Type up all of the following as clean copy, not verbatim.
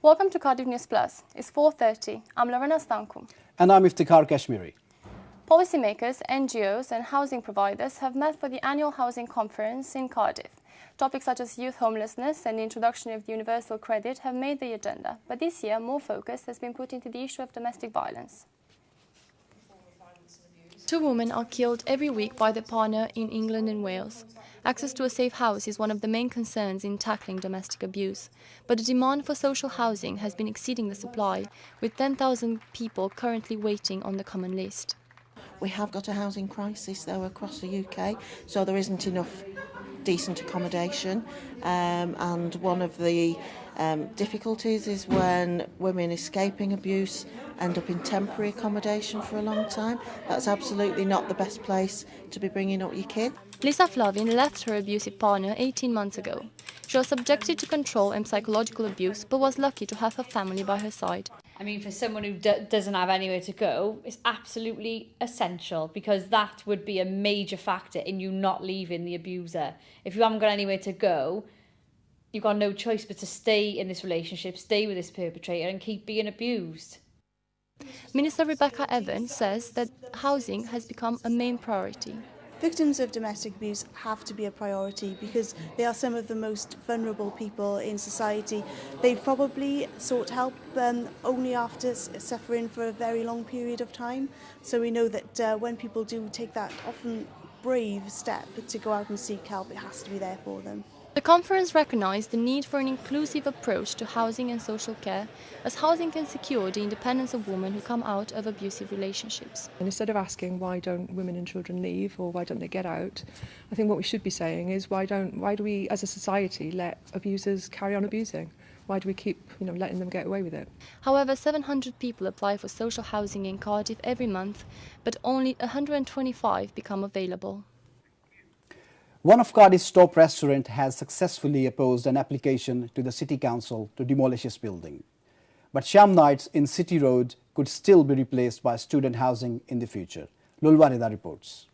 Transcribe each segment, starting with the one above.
Welcome to Cardiff News Plus. It's 4:30. I'm Lorena Stanku. And I'm Iftikhar Kashmiri. Policymakers, NGOs and housing providers have met for the annual housing conference in Cardiff. Topics such as youth homelessness and the introduction of universal credit have made the agenda, but this year more focus has been put into the issue of domestic violence. 2 women are killed every week by their partner in England and Wales. Access to a safe house is one of the main concerns in tackling domestic abuse, but the demand for social housing has been exceeding the supply, with 10,000 people currently waiting on the common list. We have got a housing crisis though across the UK, so there isn't enough decent accommodation, and one of the difficulties is when women escaping abuse end up in temporary accommodation for a long time. That's absolutely not the best place to be bringing up your kid. Lisa Flavin left her abusive partner 18 months ago. She was subjected to control and psychological abuse, but was lucky to have her family by her side. I mean, for someone who doesn't have anywhere to go, it's absolutely essential, because that would be a major factor in you not leaving the abuser. If you haven't got anywhere to go, you've got no choice but to stay in this relationship, stay with this perpetrator and keep being abused. Minister Rebecca Evans says that housing has become a main priority. Victims of domestic abuse have to be a priority because they are some of the most vulnerable people in society. They've probably sought help only after suffering for a very long period of time. So we know that when people do take that often brave step to go out and seek help, it has to be there for them. The conference recognised the need for an inclusive approach to housing and social care, as housing can secure the independence of women who come out of abusive relationships. And instead of asking why don't women and children leave or why don't they get out, I think what we should be saying is why do we as a society let abusers carry on abusing? Why do we keep letting them get away with it? However, 700 people apply for social housing in Cardiff every month, but only 125 become available. One of Cardiff's top restaurants has successfully opposed an application to the City Council to demolish its building. But Sham Nights in City Road could still be replaced by student housing in the future. Lulwarida reports.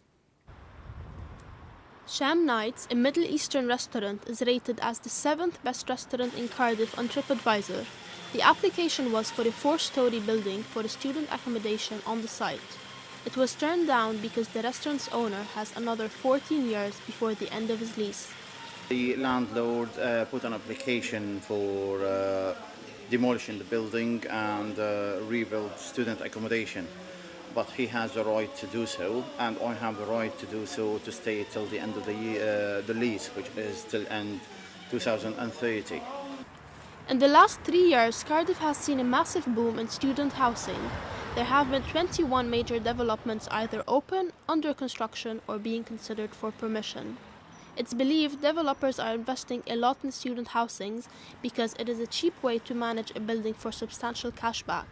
Sham Nights, a Middle Eastern restaurant, is rated as the 7th best restaurant in Cardiff on TripAdvisor. The application was for a 4-storey building for a student accommodation on the site. It was turned down because the restaurant's owner has another 14 years before the end of his lease. The landlord put an application for demolishing the building and rebuild student accommodation. But he has the right to do so, and I have the right to do so, to stay till the end of the lease, which is till end 2030. In the last 3 years, Cardiff has seen a massive boom in student housing. There have been 21 major developments either open, under construction or being considered for permission. It's believed developers are investing a lot in student housings because it is a cheap way to manage a building for substantial cash back.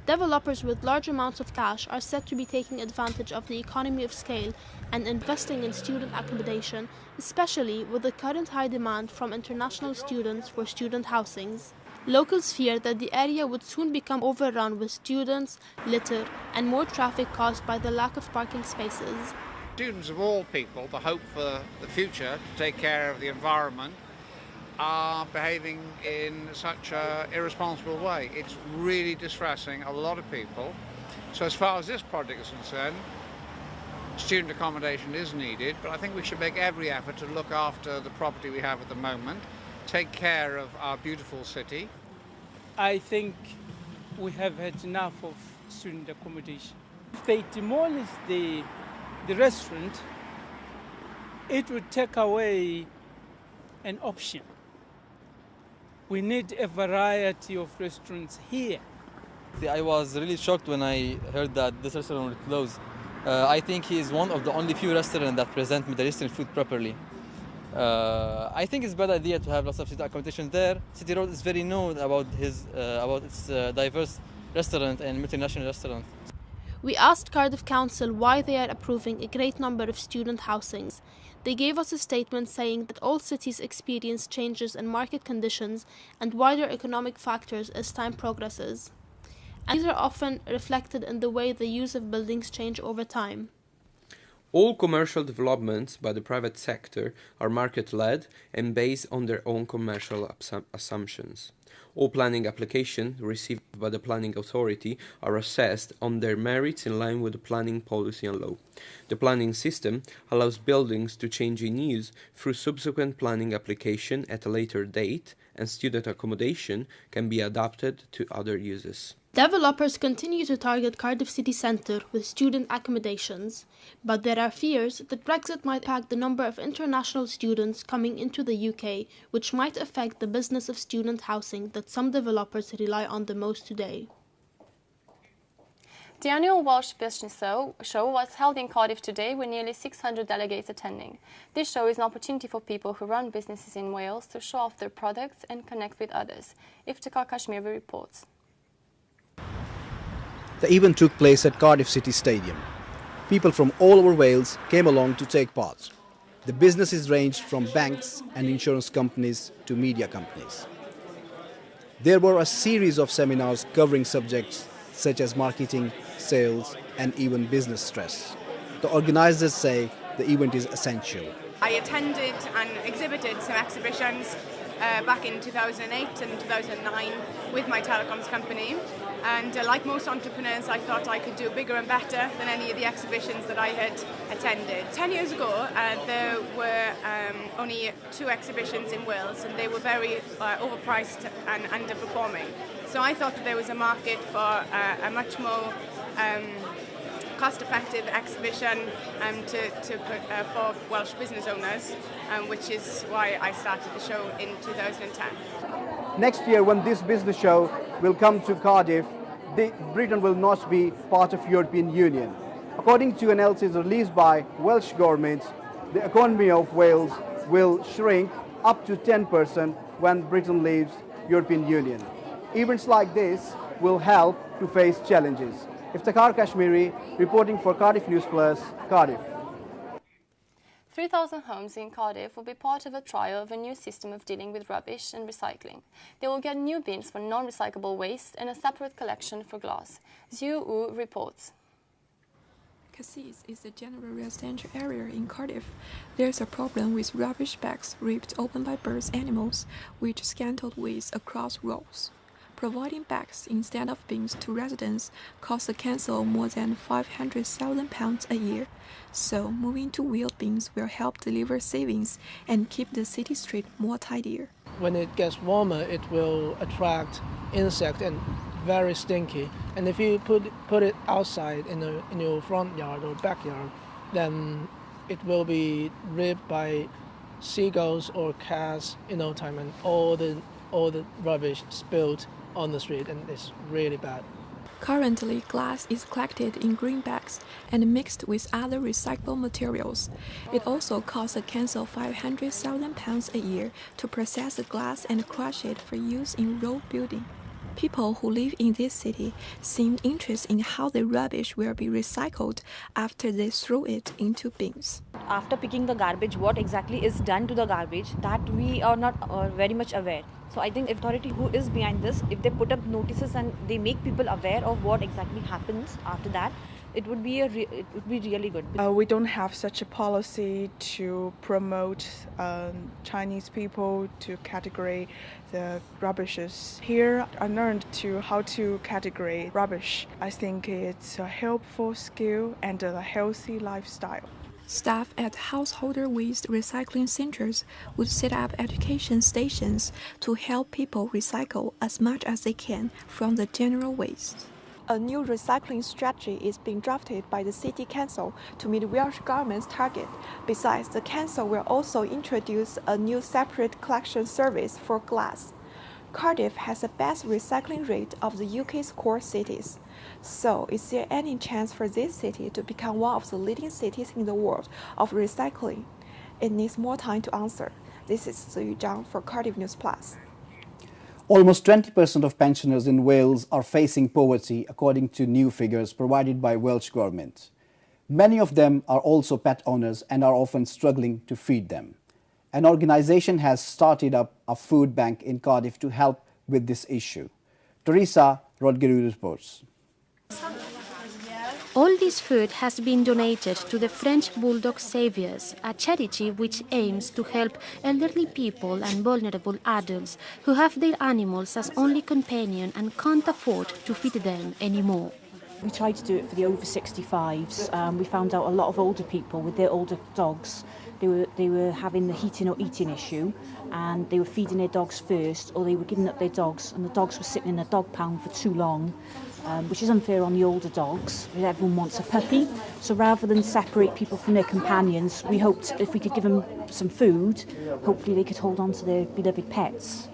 Developers with large amounts of cash are said to be taking advantage of the economy of scale and investing in student accommodation, especially with the current high demand from international students for student housings. Locals fear that the area would soon become overrun with students, litter, and more traffic caused by the lack of parking spaces. Students of all people, the hope for the future, to take care of the environment, are behaving in such an irresponsible way. It's really distressing a lot of people. So as far as this project is concerned, student accommodation is needed, but I think we should make every effort to look after the property we have at the moment, take care of our beautiful city. I think we have had enough of student accommodation. If they demolish the restaurant, it would take away an option. We need a variety of restaurants here. I was really shocked when I heard that this restaurant would close. I think he is one of the only few restaurants that present Middle Eastern food properly. I think it's a bad idea to have lots of student accommodation there. City Road is very known about its diverse restaurant and multinational restaurant. We asked Cardiff Council why they are approving a great number of student housings. They gave us a statement saying that all cities experience changes in market conditions and wider economic factors as time progresses. And these are often reflected in the way the use of buildings change over time. All commercial developments by the private sector are market-led and based on their own commercial assumptions. All planning applications received by the planning authority are assessed on their merits in line with the planning policy and law. The planning system allows buildings to change in use through subsequent planning application at a later date, and student accommodation can be adapted to other uses. Developers continue to target Cardiff city centre with student accommodations, but there are fears that Brexit might impact the number of international students coming into the UK, which might affect the business of student housing that some developers rely on the most today. The annual Welsh Business Show was held in Cardiff today with nearly 600 delegates attending. This show is an opportunity for people who run businesses in Wales to show off their products and connect with others. Iftikhar Kashmiri reports. The event took place at Cardiff City Stadium. People from all over Wales came along to take part. The businesses ranged from banks and insurance companies to media companies. There were a series of seminars covering subjects such as marketing, sales, and even business stress. The organizers say the event is essential. I attended and exhibited some exhibitions back in 2008 and 2009 with my telecoms company, and like most entrepreneurs I thought I could do bigger and better than any of the exhibitions that I had attended. 10 years ago there were only 2 exhibitions in Wales, and they were very overpriced and underperforming. So I thought that there was a market for a much more cost-effective exhibition for Welsh business owners, which is why I started the show in 2010. Next year, when this business show will come to Cardiff, Britain will not be part of European Union. According to analysis released by Welsh government, the economy of Wales will shrink up to 10% when Britain leaves European Union. Events like this will help to face challenges. Iftikhar Kashmiri, reporting for Cardiff News Plus, Cardiff. 3,000 homes in Cardiff will be part of a trial of a new system of dealing with rubbish and recycling. They will get new bins for non-recyclable waste and a separate collection for glass. Zhu Wu reports. Cassis is a general residential area in Cardiff. There's a problem with rubbish bags ripped open by birds and animals, which scattered waste across rows. Providing bags instead of bins to residents costs the council more than £500,000 a year, so moving to wheeled bins will help deliver savings and keep the city street more tidier. When it gets warmer, it will attract insects and very stinky. And if you put it outside in your front yard or backyard, then it will be ripped by seagulls or cats in no time, and all the rubbish spilled on the street, and it's really bad. Currently, glass is collected in green bags and mixed with other recyclable materials. It also costs the council £500,000 a year to process the glass and crush it for use in road building. People who live in this city seem interested in how the rubbish will be recycled after they throw it into bins. After picking the garbage, what exactly is done to the garbage, that we are not very much aware. So I think authority who is behind this, if they put up notices and they make people aware of what exactly happens after that, it would be really good. We don't have such a policy to promote Chinese people to categorize the rubbishes. Here I learned how to categorize rubbish. I think it's a helpful skill and a healthy lifestyle. Staff at householder waste recycling centers would set up education stations to help people recycle as much as they can from the general waste. A new recycling strategy is being drafted by the City Council to meet Welsh Government's target. Besides, the Council will also introduce a new separate collection service for glass. Cardiff has the best recycling rate of the UK's core cities. So, is there any chance for this city to become one of the leading cities in the world of recycling? It needs more time to answer. This is Yu Zhang for Cardiff News Plus. Almost 20% of pensioners in Wales are facing poverty, according to new figures provided by Welsh Government. Many of them are also pet owners and are often struggling to feed them. An organisation has started up a food bank in Cardiff to help with this issue. Teresa Rodgeru reports. All this food has been donated to the French Bulldog Saviors, a charity which aims to help elderly people and vulnerable adults who have their animals as only companion and can't afford to feed them anymore. We tried to do it for the over 65s. We found out a lot of older people with their older dogs, they were having the heating or eating issue, and they were feeding their dogs first, or they were giving up their dogs, and the dogs were sitting in a dog pound for too long, which is unfair on the older dogs. Everyone wants a puppy, so rather than separate people from their companions, we hoped if we could give them some food, hopefully they could hold on to their beloved pets.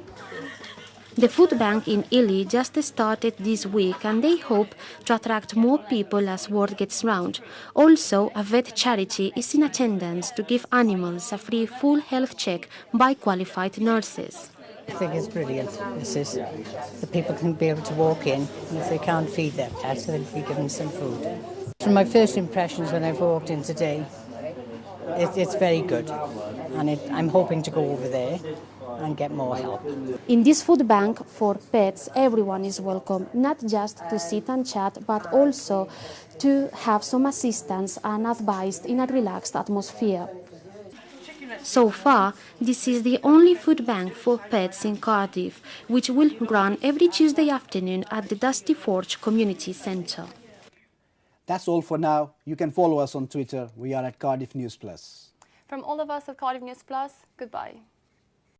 The food bank in Ely just started this week and they hope to attract more people as word gets round. Also, a vet charity is in attendance to give animals a free full health check by qualified nurses. I think it's brilliant. This is the people can be able to walk in, and if they can't feed their pets, they'll be given some food. From my first impressions when I've walked in today, it's very good, and I'm hoping to go over there and get more help. In this food bank for pets, everyone is welcome, not just to sit and chat, but also to have some assistance and advice in a relaxed atmosphere. So far, this is the only food bank for pets in Cardiff, which will run every Tuesday afternoon at the Dusty Forge Community Centre. That's all for now. You can follow us on Twitter. We are at Cardiff News Plus. From all of us at Cardiff News Plus, goodbye.